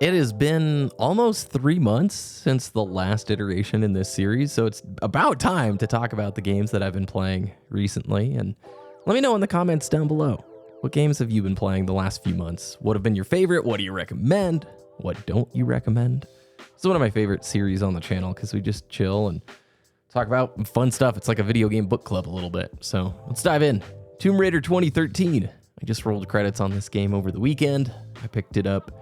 It has been almost 3 months since the last iteration in this series, so it's about time to talk about the games that I've been playing recently. And let me know in the comments down below. What games have you been playing the last few months? What have been your favorite? What do you recommend? What don't you recommend? It's one of my favorite series on the channel because we just chill and talk about fun stuff. It's like a video game book club a little bit. So let's dive in. Tomb Raider 2013. I just rolled credits on this game over the weekend. I picked it up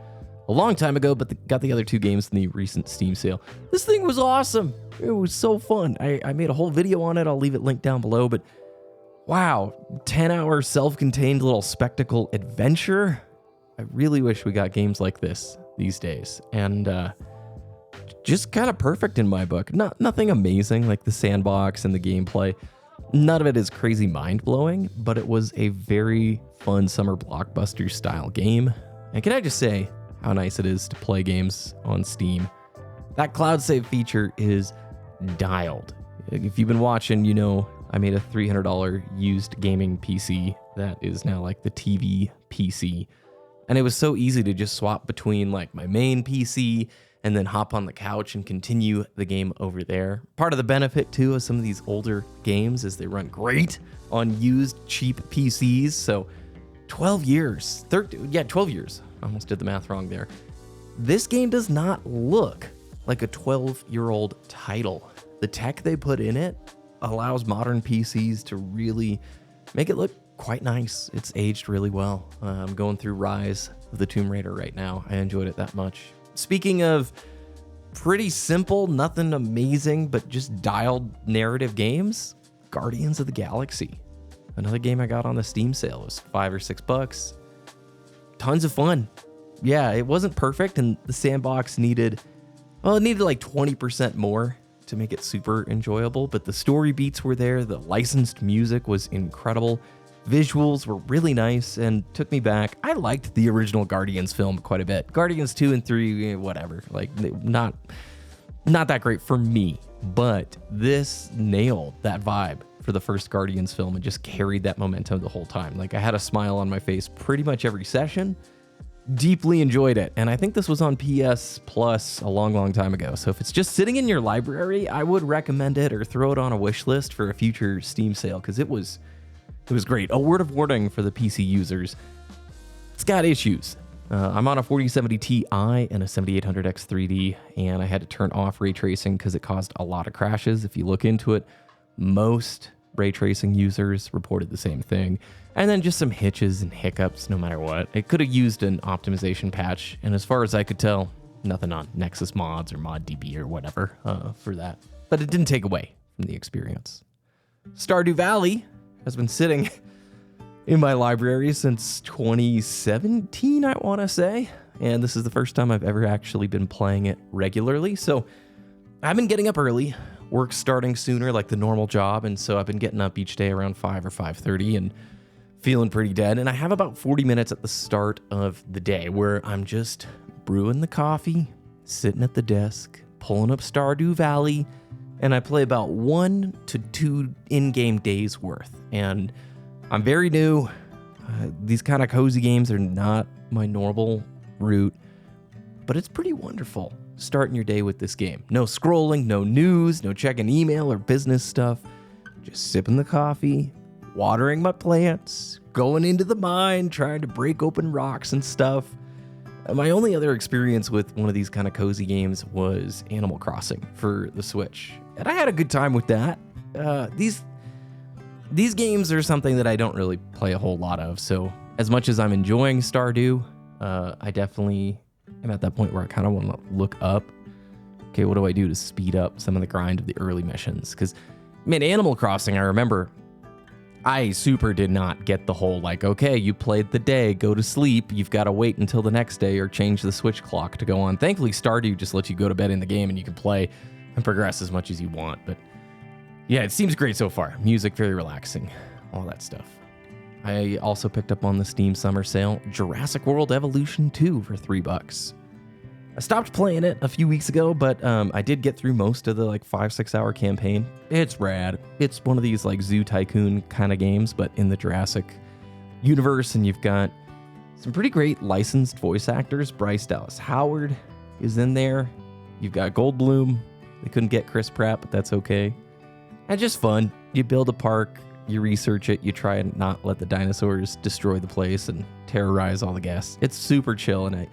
a long time ago, but got the other two games in the recent Steam sale. This thing was awesome. It was so fun. I made a whole video on it. I'll leave it linked down below, but wow, 10-hour self-contained little spectacle adventure. I really wish we got games like this these days. And just kind of perfect in my book. Nothing amazing like the sandbox and the gameplay. None of it is crazy mind-blowing, but it was a very fun summer blockbuster style game. And can I just say how nice it is to play games on Steam? That cloud save feature is dialed. If you've been watching, you know I made a $300 used gaming PC that is now like the TV PC. And it was so easy to just swap between like my main PC and then hop on the couch and continue the game over there. Part of the benefit too of some of these older games is they run great on used cheap PCs. So 12 years, 12 years. I almost did the math wrong there. This game does not look like a 12-year-old title. The tech they put in it allows modern PCs to really make it look quite nice. It's aged really well. I'm going through Rise of the Tomb Raider right now. I enjoyed it that much. Speaking of pretty simple, nothing amazing, but just dialed narrative games, Guardians of the Galaxy. Another game I got on the Steam sale. It was $5 or $6. Tons of fun. Yeah, it wasn't perfect, and the sandbox needed like 20% more to make it super enjoyable, but the story beats were there. The licensed music was incredible. Visuals were really nice and took me back. I liked the original Guardians film quite a bit. Guardians 2 and 3, whatever. Like, not that great for me, but this nailed that vibe for the first Guardians film and just carried that momentum the whole time. Like, I had a smile on my face pretty much every session. Deeply enjoyed it. And I think this was on PS Plus a long time ago. So if it's just sitting in your library, I would recommend it or throw it on a wish list for a future Steam sale because it was great. A word of warning for the PC users. It's got issues. I'm on a 4070 Ti and a 7800X 3D, and I had to turn off ray tracing because it caused a lot of crashes. If you look into it, most ray tracing users reported the same thing. And then just some hitches and hiccups no matter what. It could have used an optimization patch, and as far as I could tell, nothing on Nexus Mods or ModDB or whatever for that. But it didn't take away from the experience. Stardew Valley has been sitting in my library since 2017, I want to say. And this is the first time I've ever actually been playing it regularly. So I've been getting up early. Work's starting sooner, like the normal job. And so I've been getting up each day around 5 or 5:30 and feeling pretty dead. And I have about 40 minutes at the start of the day where I'm just brewing the coffee, sitting at the desk, pulling up Stardew Valley, and I play about 1 to 2 in-game days worth. And I'm very new. These kind of cozy games are not my normal route, but it's pretty wonderful starting your day with this game. No scrolling, no news, no checking email or business stuff. Just sipping the coffee, watering my plants, going into the mine, trying to break open rocks and stuff. My only other experience with one of these kind of cozy games was Animal Crossing for the Switch, and I had a good time with that. These games are something that I don't really play a whole lot of, so as much as I'm enjoying Stardew, I definitely am at that point where I kind of want to look up, okay, what do I do to speed up some of the grind of the early missions? Because, man, Animal Crossing, I remember I super did not get the whole, like, okay, you played the day, go to sleep, you've got to wait until the next day or change the Switch clock to go on. Thankfully, Stardew just lets you go to bed in the game and you can play and progress as much as you want. But yeah, it seems great so far. Music, very relaxing, all that stuff. I also picked up on the Steam summer sale Jurassic World Evolution 2 for $3. I stopped playing it a few weeks ago, but I did get through most of the like 5-6 hour campaign. It's rad. It's one of these like Zoo Tycoon kind of games, but in the Jurassic universe, and you've got Some pretty great licensed voice actors. Bryce Dallas Howard is in there. You've got Goldblum. They couldn't get Chris Pratt, but that's okay. And just fun. You build a park, you research it, you try and not let the dinosaurs destroy the place and terrorize all the guests. It's super chill, and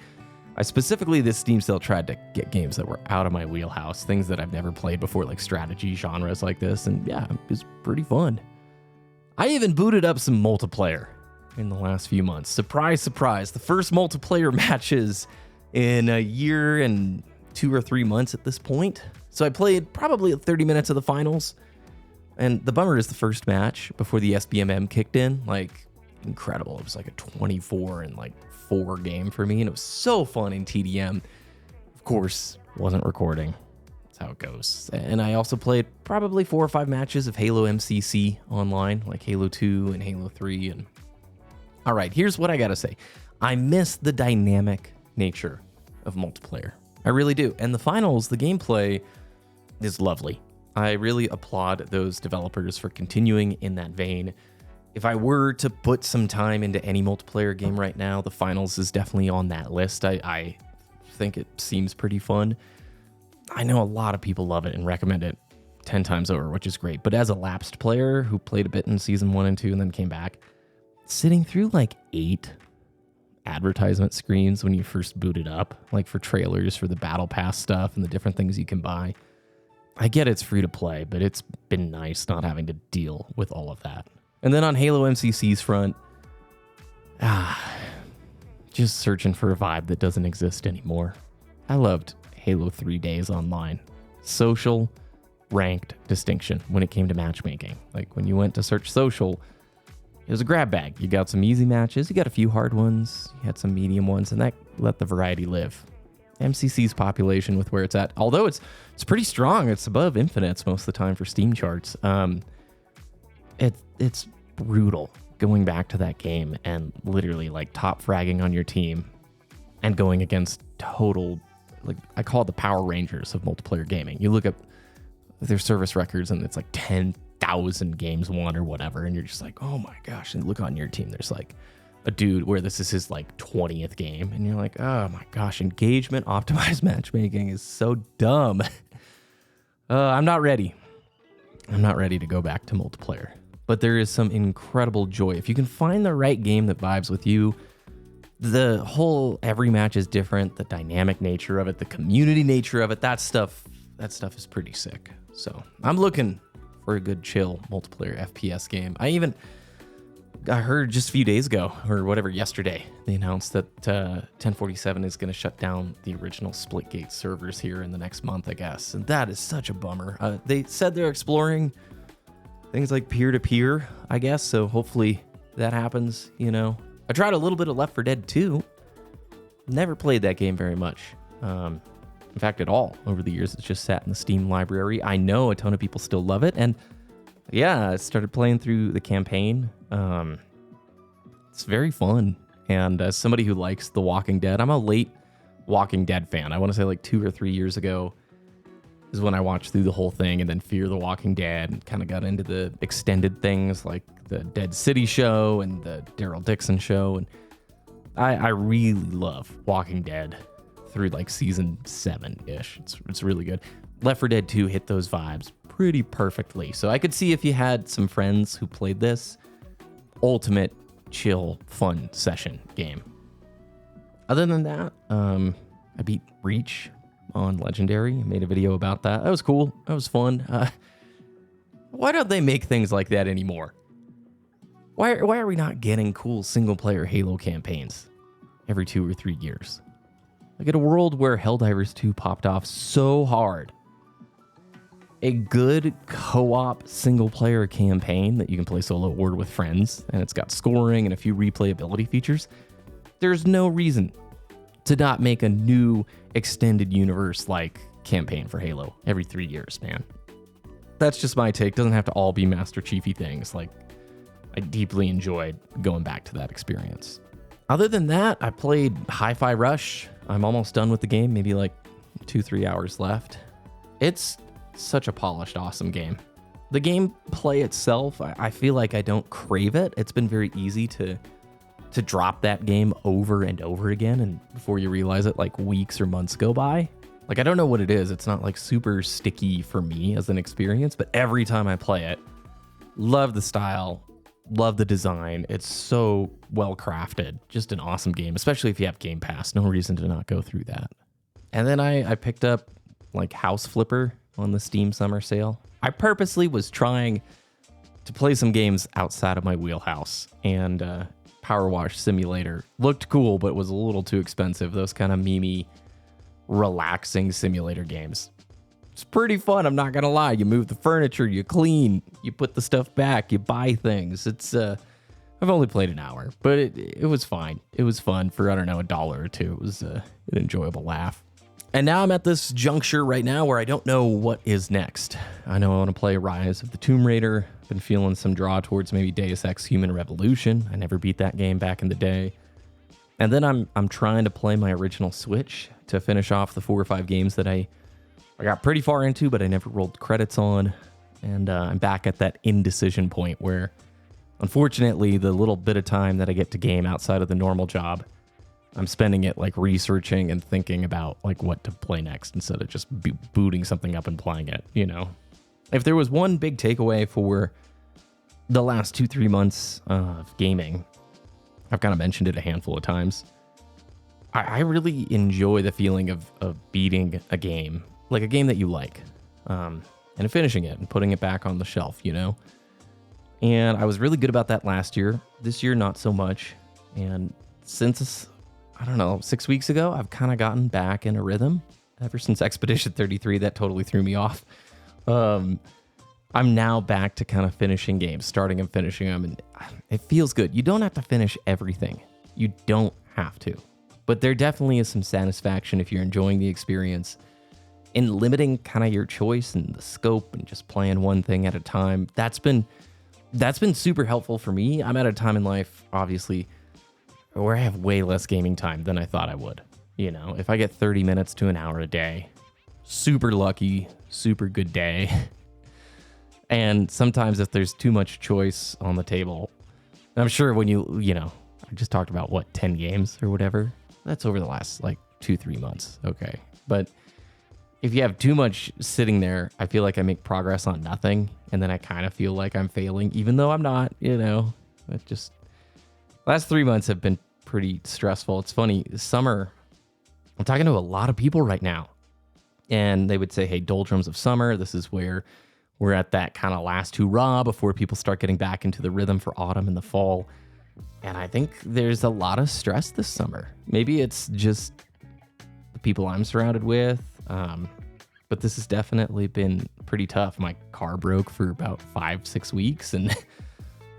I specifically, this Steam sale tried to get games that were out of my wheelhouse, things that I've never played before, like strategy genres like this, and yeah, it was pretty fun. I even booted up some multiplayer in the last few months. Surprise, surprise, the first multiplayer matches in a year and 2 or 3 months at this point. So I played probably 30 minutes of the finals, and the bummer is the first match before the SBMM kicked in, like, incredible. It was like a 24 and like 4 game for me, and it was so fun in TDM. Of course, wasn't recording. That's how it goes. And I also played probably 4 or 5 matches of Halo MCC online, like Halo 2 and Halo 3. And all right, here's what I gotta say. I miss the dynamic nature of multiplayer. I really do. And the finals, the gameplay is lovely. I really applaud those developers for continuing in that vein. If I were to put some time into any multiplayer game right now, the finals is definitely on that list. I think it seems pretty fun. I know a lot of people love it and recommend it 10 times over, which is great. But as a lapsed player who played a bit in season 1 and 2 and then came back, sitting through like 8 advertisement screens when you first boot it up, like for trailers for the battle pass stuff and the different things you can buy. I get it's free to play, but it's been nice not having to deal with all of that. And then on Halo MCC's front, just searching for a vibe that doesn't exist anymore. I loved Halo 3 Days Online. Social, ranked distinction when it came to matchmaking. Like when you went to search social, it was a grab bag. You got some easy matches, you got a few hard ones, you had some medium ones, and that let the variety live. MCC's population with where it's at, although it's pretty strong, it's above infinites most of the time for Steam charts. It's brutal going back to that game and literally like top fragging on your team and going against total, like I call it the Power Rangers of multiplayer gaming. You look up their service records and it's like 10,000 games won or whatever, and you're just like, oh my gosh. And look on your team, there's like a dude where this is his like 20th game, and you're like, oh my gosh, engagement optimized matchmaking is so dumb. I'm not ready to go back to multiplayer, but there is some incredible joy if you can find the right game that vibes with you. The whole every match is different, the dynamic nature of it, the community nature of it, that stuff is pretty sick. So I'm looking for a good chill multiplayer FPS game. I heard just a few days ago, or whatever, yesterday, they announced that 1047 is going to shut down the original Splitgate servers here in the next month, I guess. And that is such a bummer. They said they're exploring things like peer-to-peer, I guess, so hopefully that happens, you know. I tried a little bit of Left 4 Dead 2. Never played that game very much. In fact, at all over the years. It's just sat in the Steam library. I know a ton of people still love it, and yeah, I started playing through the campaign. It's very fun. And as somebody who likes The Walking Dead, I'm a late Walking Dead fan. I want to say like 2 or 3 years ago is when I watched through the whole thing, and then Fear the Walking Dead, and kind of got into the extended things like the Dead City show and the Daryl Dixon show. And I really love Walking Dead through like season 7-ish. It's really good. Left 4 Dead 2 hit those vibes pretty perfectly. So I could see if you had some friends who played this, ultimate chill fun session game. Other than that, I beat Reach on Legendary. Made a video about that. That was cool. That was fun. Why don't they make things like that anymore? Why are we not getting cool single player Halo campaigns every 2 or 3 years? Like in a world where Helldivers 2 popped off so hard, a good co-op single-player campaign that you can play solo or with friends, and it's got scoring and a few replayability features, there's no reason to not make a new extended universe-like campaign for Halo every 3 years, man. That's just my take. Doesn't have to all be Master Chiefy things. Like, I deeply enjoyed going back to that experience. Other than that, I played Hi-Fi Rush. I'm almost done with the game, maybe like 2-3 hours left. It's such a polished, awesome game. The gameplay itself, I feel like I don't crave it. It's been very easy to to drop that game over and over again, and before you realize it, like weeks or months go by. Like, I don't know what it is. It's not like super sticky for me as an experience, but every time I play it, love the style, love the design. It's so well crafted. Just an awesome game, especially if you have Game Pass. No reason to not go through that. And then I picked up like House Flipper on the Steam Summer Sale. I purposely was trying to play some games outside of my wheelhouse, and Power Wash Simulator looked cool, but was a little too expensive. Those kind of memey, relaxing simulator games. It's pretty fun, I'm not gonna lie. You move the furniture, you clean, you put the stuff back, you buy things. It's I've only played an hour, but it was fine. It was fun for, I don't know, $1 or $2. It was an enjoyable laugh. And now I'm at this juncture right now where I don't know what is next. I know I want to play Rise of the Tomb Raider. Been feeling some draw towards maybe Deus Ex Human Revolution. I never beat that game back in the day. And then I'm trying to play my original Switch to finish off the 4 or 5 games that I got pretty far into, but I never rolled credits on. And I'm back at that indecision point where, unfortunately, the little bit of time that I get to game outside of the normal job, I'm spending it like researching and thinking about like what to play next instead of just booting something up and playing it, you know? If there was one big takeaway for the last 2-3 months of gaming, I've kind of mentioned it a handful of times. I really enjoy the feeling of beating a game, like a game that you like, and finishing it and putting it back on the shelf, you know? And I was really good about that last year. This year, not so much. And since, I don't know, 6 weeks ago, I've kind of gotten back in a rhythm. Ever since Expedition 33, that totally threw me off. I'm now back to kind of finishing games, starting and finishing them, and it feels good. You don't have to finish everything. You don't have to. But there definitely is some satisfaction if you're enjoying the experience in limiting kind of your choice and the scope and just playing one thing at a time. That's been super helpful for me. I'm at a time in life, obviously, where I have way less gaming time than I thought I would. You know, if I get 30 minutes to an hour a day, super lucky, super good day. And sometimes if there's too much choice on the table, I'm sure when you know, I just talked about 10 games or whatever. That's over the last like 2-3 months. Okay. But if you have too much sitting there, I feel like I make progress on nothing. And then I kind of feel like I'm failing, even though I'm not, you know. It just, last 3 months have been pretty stressful. It's funny, summer, I'm talking to a lot of people right now, and they would say, hey, doldrums of summer, this is where we're at that kind of last hurrah before people start getting back into the rhythm for autumn and the fall. And I think there's a lot of stress this summer. Maybe it's just the people I'm surrounded with, but this has definitely been pretty tough. My car broke for about 5-6 weeks, and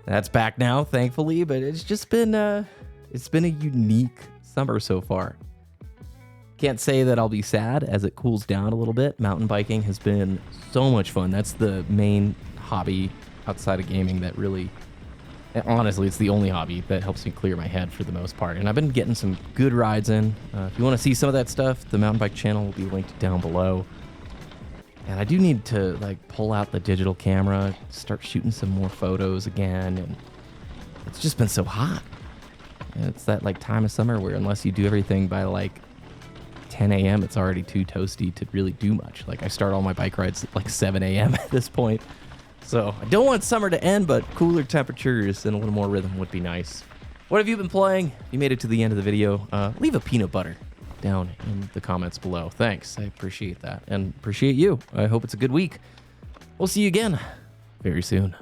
that's back now, thankfully, but it's just been it's been a unique summer so far. Can't say that I'll be sad as it cools down a little bit. Mountain biking has been so much fun. That's the main hobby outside of gaming that really, honestly, it's the only hobby that helps me clear my head for the most part. And I've been getting some good rides in. If you want to see some of that stuff, the mountain bike channel will be linked down below. And I do need to like pull out the digital camera, start shooting some more photos again. And it's just been so hot. And it's that like time of summer where unless you do everything by like 10 a.m., it's already too toasty to really do much. Like I start all my bike rides at like 7 a.m. at this point. So I don't want summer to end, but cooler temperatures and a little more rhythm would be nice. What have you been playing? If you made it to the end of the video, leave a peanut butter down in the comments below. Thanks. I appreciate that and appreciate you. I hope it's a good week. We'll see you again very soon.